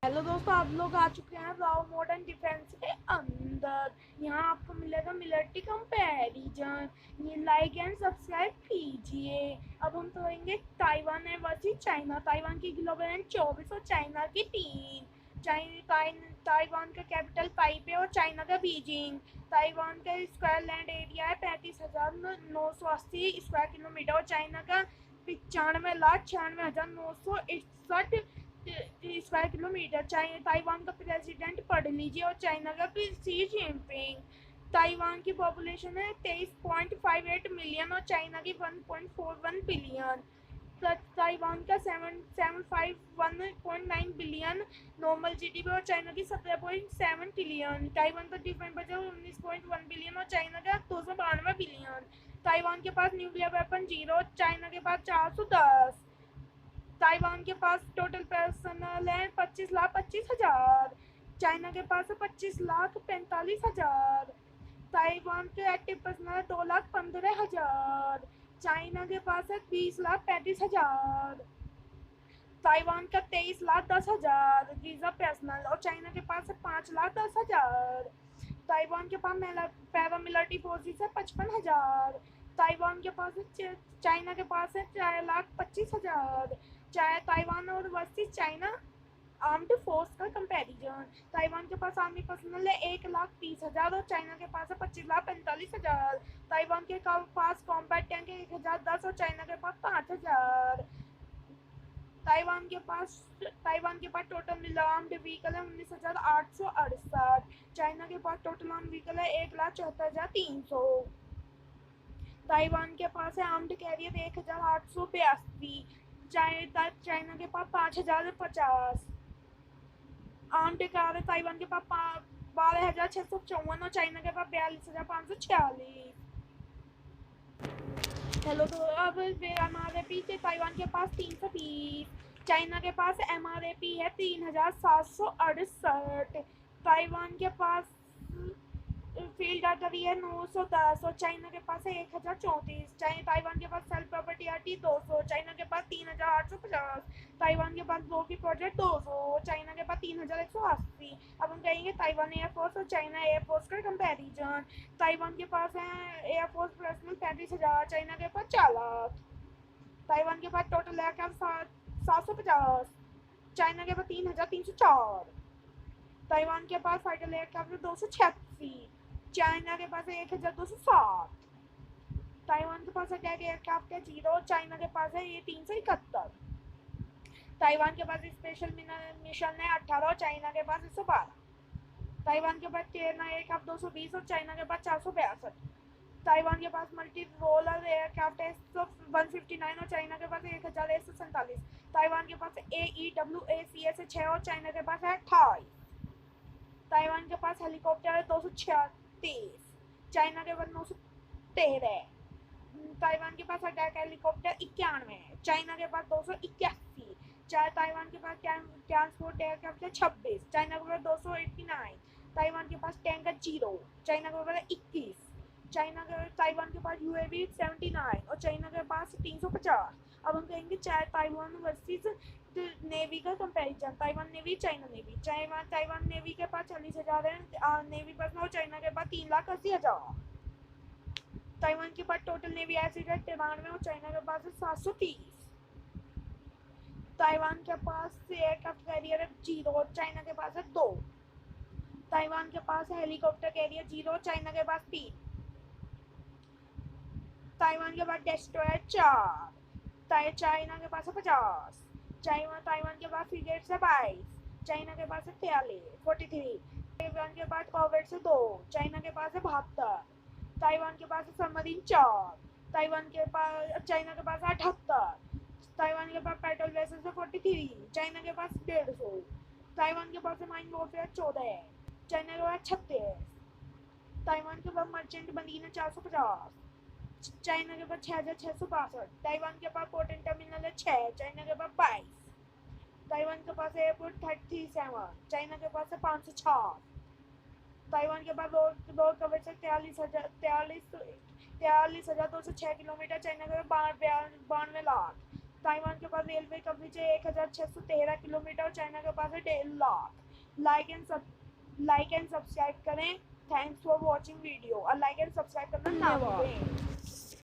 Hello दोस्तों, आप लोग आ चुके हैं राव मॉडर्न डिफेंस के अंदर। यहाँ आपको मिलेगा मिलिट्री कंपैरिजन। ये लाइक एंड सब्सक्राइब कीजिए। अब हम करेंगे ताइवान वर्सेस चाइना। ताइवान की ग्लोबल रैंक 24 और चाइना की 3। ताइवान का कैपिटल ताइपे और चाइना का बीजिंग। ताइवान का स्क्वायर लैंड एरिया है 35,980 स्क्वायर किलोमीटर और चाइना का 95,96,961 स्क्वायर किलोमीटर। ताइवान का प्रेसिडेंट पढ़ लीजिए और चाइना का शी जिनपिंग। ताइवान की पॉपुलेशन है 23.58 मिलियन और चाइना की 1.41 बिलियन। ताइवान का 751.9 बिलियन नॉर्मल जीडीपी और चाइना की 17.7 ट्रिलियन। ताइवान का डिफेंस बजट 19.1 बिलियन और चाइना का 292 बिलियन। ताइवान के पास न्यूक्लियर वेपन 0, चाइना के पास 410। ताइवान के पास टोटल पर्सनल है 25,25,000। चाइना के पास है 25,45,000। ताइवान के एक्टिव पर्सनल 2,15,000। चाइना के पास है 20,35,000। ताइवान का 23,10,000 रिजर्व पर्सनल और चाइना के पास है 5,10,000। ताइवान के पास पैरामिलिट्री फोर्सेस है 55,000। ताइवान के पास है चाइना के पास है 4,25,000। चाहे ताइवान और वर्सेस चाइना आर्म्ड फोर्स का कंपैरिजन। ताइवान के पास आर्मी पर्सनल है 1,30,000 और चाइना के पास है 25,45,000। ताइवान के पास कॉम्बैट टैंक है 1,010 और चाइना के पास 5,000। ताइवान के पास टोटल आर्म्ड व्हीकल है 19,868। चाइना के पास टोटल आर्म्ड व्हीकल है 1,74,300। ताइवान के पास है आर्म्ड कैरियर 1,882। चाइना के पास 5,050। आर्म्ड कार है ताइवान के पास 12,654 और चाइना के पास 42,546। हेलो, तो अब MRAP से ताइवान के पास 320। चाइना के पास MRAP है 3,768। ताइवान के पास फील्ड आर्टरी है 910 और चाइना के पास है 1,034। ताइवान के पास सेल्फ प्रॉपर्टी आर्टी 200। चाइना के पास 3,850। ताइवान के पास दो की प्रोजेक्ट 200। चाइना के पास 3,180। अब हम कहेंगे ताइवान एयरफोर्स और चाइना एयरफोर्स का कंपैरिजन। ताइवान के पास है एयरफोर्स पर्सनल 35,000। चाइना के पास 4 लाख। ताइवान के पास टोटल एयरक्राफ्ट 750। चाइना के पास 3,304। ताइवान के पास फाइटर एयरक्राफ्ट 286। चाइना के पास है 1,207। ताइवान के पास अटैक एयरक्राफ्ट है 0। चाइना के पास है ये 371। ताइवान के पास स्पेशल मिशन है 18 और चाइना के पास 112। ताइवान के पास टेरना एयरक्राफ्ट 220 और चाइना के पास 462। ताइवान के पास मल्टी रोलर एयरक्राफ्ट है 159 और चाइना के पास 1,147। ताइवान के पास AEWACS 6 और चाइना के पास है 28। ताइवान के पास हेलीकॉप्टर है 236। चाइना के पास 913। ताइवान के पास अटैक हेलीकॉप्टर 91। चाइना के पास 281। ताइवान के पास ट्रांसपोर्ट एयरक्राफ्ट है 26। चाइना के पास 289। ताइवान के पास टैंक है 0। चाइना के पास 21। ताइवान के पास UAV 79 और चाइना के पास 350। अब हम कहेंगे ताइवान वर्सेस नेवी का comparison. Taiwan navy, China navy. Taiwan navy के पास 40,000 है नेवी पर्सनल। चाइना के पास 3,80,000। ताइवान के पास टोटल नेवी एसिड है 93 और चाइना के पास है 730। ताइवान के पास एयरक्राफ्ट कैरियर है 0 और चाइना के पास है 2। ताइवान के पास हेलीकॉप्टर कैरियर 0, चाइना के पास 3। ताइवान के पास डेस्ट्रॉयर 4। चाइना के पास है 50। ताइवान के पास फ्रिगेट्स है 22। चाइना के पास है 43। ताइवान के पास कॉर्वेट्स है 2। चाइना के पास है 72। ताइवान के पास है सबमरीन 4। चाइना के पास 78। ताइवान के पास पेट्रोल वेसल्स है 43। चाइना के पास 150। ताइवान के पास है माइन वॉरफेयर 14। चाइना के पास 36। ताइवान के पास मर्चेंट मरीन है 450। चाइना के पास 6,662। ताइवान के पास पोर्ट टर्मिनल है 6। चाइना के पास 22। ताइवान के पास एयरपोर्ट 37। चाइना के पास है 506। ताइवान के पास रोड कवरेज है 43,206 किलोमीटर। चाइना के पास 92 लाख। ताइवान के पास रेलवे कवरेज है 1613 किलोमीटर, चाइना के पास है 1.5 लाख। लाइक एंड सब्सक्राइब करें। थैंक्स फॉर वॉचिंग वीडियो और लाइक एंड सब्सक्राइब करना ना भूलें।